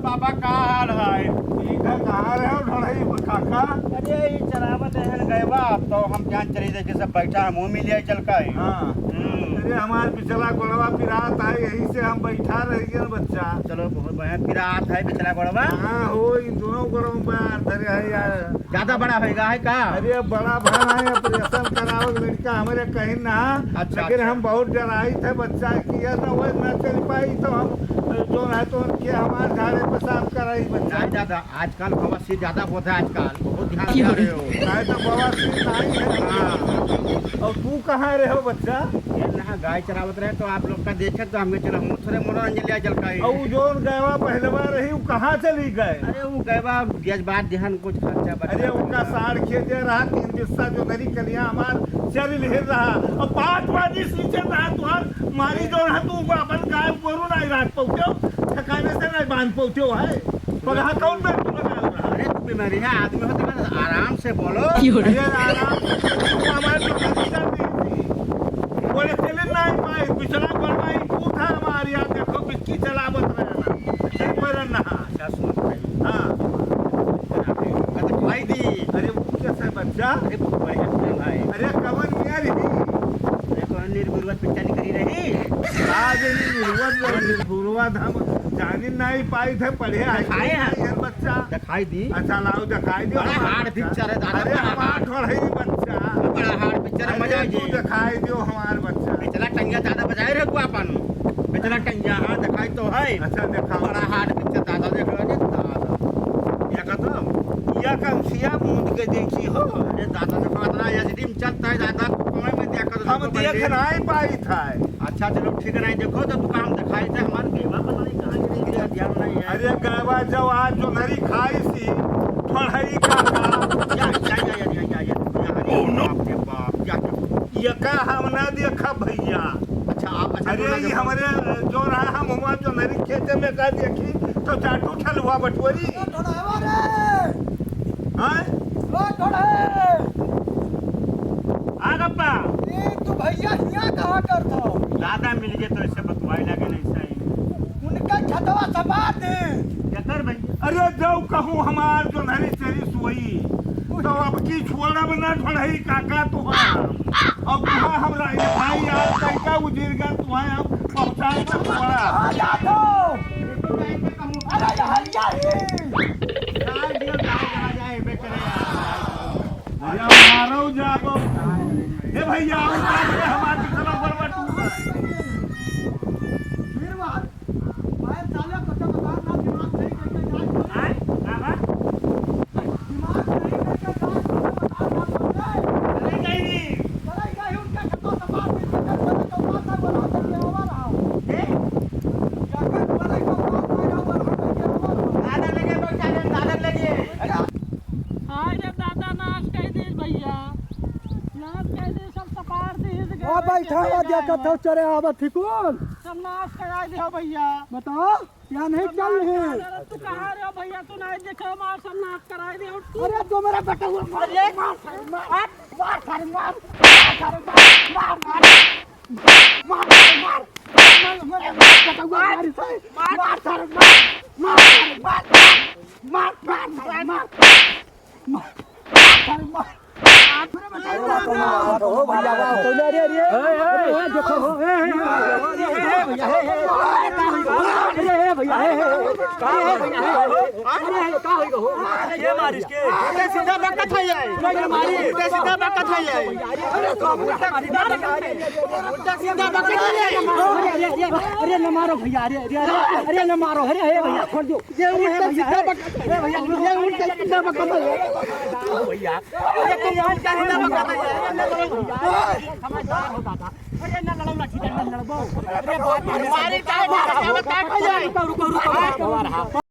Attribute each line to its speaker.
Speaker 1: बाबा का हाल है?
Speaker 2: ठीक है, कहाँ रहे हो ढोढ़ई काका?
Speaker 1: अरे ये चरावत एहन गए बा तो हम जान चली देखे सब बैठा है मुँह मिलिए चल का
Speaker 2: हाँ, अरे हमारे पिछला गोड़वा पिरात है, यही से हम बैठा रह गए बच्चा।
Speaker 1: चलो बहुत बढ़िया पिरात है पिछला गोड़वा।
Speaker 2: हाँ हो, इन दोनों गोड़ों में धरे है यार।
Speaker 1: ज्यादा बड़ा होगा है का?
Speaker 2: अरे बड़ा भाई है, ऑपरेशन कराओ लड़का हमारे कहीं ना।
Speaker 1: अच्छा,
Speaker 2: लेकिन
Speaker 1: अच्छा।
Speaker 2: हम बहुत डराई थे बच्चा की ना वो न चल पाई तो हम जो है तो उनके हमारे झाड़े पेशाब कराई बच्चा।
Speaker 1: नहीं ज्यादा आजकल बवासीर ज्यादा होता है आजकल बहुत ध्यान दे रहे हो।
Speaker 2: नहीं तो बवासीर नहीं है।
Speaker 1: हाँ।
Speaker 2: और तू कहाँ रहे हो बच्चा?
Speaker 1: ये ना गाय चरावत रहे तो आप लोग का देखे तो हमें चलो हम थोड़े मनोरंजन लिया चल का।
Speaker 2: और जो गैवा पहलवा रही वो कहाँ चली गए?
Speaker 1: अरे वो गैबा गज बाद जहन कुछ खर्चा बचा।
Speaker 2: अरे उनका साड़ खेते रहा 3 दिस्सा जो नरी कलिया हमार चल हिल रहा और 5 बजे सींचे रहा तुहार मारी जो रहा तू अपन गाय गोरू नहीं रात पहुँचो ठिकाने से नहीं बांध पहुँचो है पगहा कौन में तू लगा रहा?
Speaker 1: अरे तू बीमारी है आदमी हो तो आराम से बोलो।
Speaker 2: अरे आराम से तू हमारे तो गलती कर दी थी। बोले चले नहीं पाई पिछला बनवाई तू था हमारे यहाँ देखो बिस्की चलावत रहना मरन नहा।
Speaker 1: अच्छा सुन भाई।
Speaker 2: हाँ
Speaker 1: भाई दी।
Speaker 2: अरे वो कैसे बच्चा?
Speaker 1: अरे बहुत बढ़िया फिल्म भाई।
Speaker 2: अरे कवन मियाँ रही
Speaker 1: देखो निर्गुरवत पिक्चर निकली रही।
Speaker 2: आज निर्गुरवत हम जानी नहीं पाई थे पढ़े
Speaker 1: दिखाए हैं।
Speaker 2: बच्चा
Speaker 1: दिखाई दी।
Speaker 2: अच्छा लाओ दिखाई दियो।
Speaker 1: बड़ा हार्ड पिक्चर है दादा।
Speaker 2: अरे हमार थोड़ा ही बच्चा
Speaker 1: बड़ा हार्ड पिक्चर है मजा आ
Speaker 2: तू
Speaker 1: जाए।
Speaker 2: दिखाई दियो हमार बच्चा।
Speaker 1: पिछला टंगिया ज्यादा बजाए रहे को अपन। पिछला टंगिया हाँ दिखाई तो है।
Speaker 2: अच्छा दिखाओ।
Speaker 1: बड़ा हार्ड पिक्चर दादा देख रहे हो दादा। ये कहतो
Speaker 2: या कम सिया मूंद के देखी हो।
Speaker 1: अरे दादा देखो इतना एचडी में चलता है दादा कमरे में देखो तो
Speaker 2: हम देख नहीं पाई था।
Speaker 1: अच्छा चलो ठीक है नहीं देखो तो तू काम दिखाई थे हमारे गेवा पता नहीं कहाँ गिरी गिरा ध्यान नहीं है।
Speaker 2: अरे गैवा जब आज जो नरी खाई सी थोड़ा ही काका ये का हम ना देखा भैया।
Speaker 1: अच्छा आप अच्छा
Speaker 2: अरे ये हमारे जो रहा हम हुआ जो नरी खेते में का देखी तो चाटू ठल हुआ बटवरी। हाँ आगप्पा
Speaker 3: तू भैया यहाँ कहाँ करता?
Speaker 2: दादा मिल गए तो ऐसे बतवाई लगे नहीं सही।
Speaker 3: उनका छतवा सबार दे।
Speaker 2: क्या कर भाई? अरे जाओ कहूँ हमार जो नरी चरी सोई तो अब की छोड़ा बना ढोढ़ई काका तुहार अब तुहा हमरा भाई यार कैका उजिर गया तुहा हम पहुंचाए तो छोड़ा।
Speaker 3: आ जा तो। अरे ये हरिया ही।
Speaker 2: अरे मारो जाबो हे भैया हमार पिछला बरबट
Speaker 3: वीरवार मैं साले को तो बता ना दिमाग सही करके जाए। दिमाग सही करके जाए
Speaker 2: अरे नहीं
Speaker 3: चले गए उनका छतवा सबार दे तो माता बना के आवा रहा। जाकर बोले को माता बना के आवा रहा।
Speaker 1: दादा लगे बैठा दे दादा लगे।
Speaker 4: अरे दादा नाश कह दे भैया नाश कह दे सब सपार दे
Speaker 3: ओ बैठा हुआ देखत हो चरे आवत थी कौन?
Speaker 4: सब नाश करा दे हो भैया।
Speaker 3: बताओ क्या नहीं चल है?
Speaker 4: अरे तू कहाँ रहे हो भैया तू नहीं देखो मार सब नाश करा दे हो तू।
Speaker 3: अरे जो मेरा बेटा हुआ मार
Speaker 1: सीधा बक्का था ये मारी सीधा बक्का था ये सीधा बक्का था ये।
Speaker 3: अरे न मारो भैया अरे न मारो अरे भैया छोड़ दो। ये उल्टा सीधा बक्का भैया ये उल्टा सीधा बक्का
Speaker 1: भैया ये तो यार क्या सीधा बक्का था ये
Speaker 4: समझदार हो दादा। अरे न लड़ो ना ठीक है न लड़ो।
Speaker 1: अरे बात हमारी क्या है?
Speaker 3: रुको रुको रुको